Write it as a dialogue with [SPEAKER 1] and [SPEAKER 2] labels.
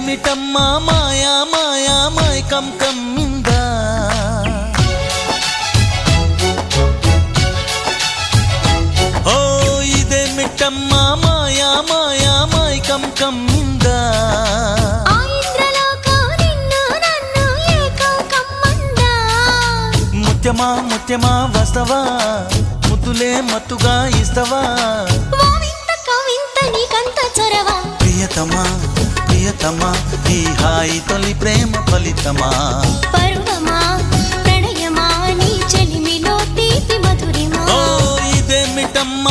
[SPEAKER 1] ఇదేమిటమ్మా మాయా మాయా మైకం కమ్మిందా ఓ ఇదేమిటమ్మా మాయా మాయా మైకం కమ్మిందా ముత్యమా ముత్యమా వస్తవా ముద్దులే మత్తుగా ఇస్తవా ప్రియతమా ప్రియతమా ఈ హాయి తొలి ప్రేమ ఫలితమా
[SPEAKER 2] పర్వమా ప్రణయమా నీ చెలిమిలో తీపి మధురిమా
[SPEAKER 1] ఓ ఇదేమిటమ్మా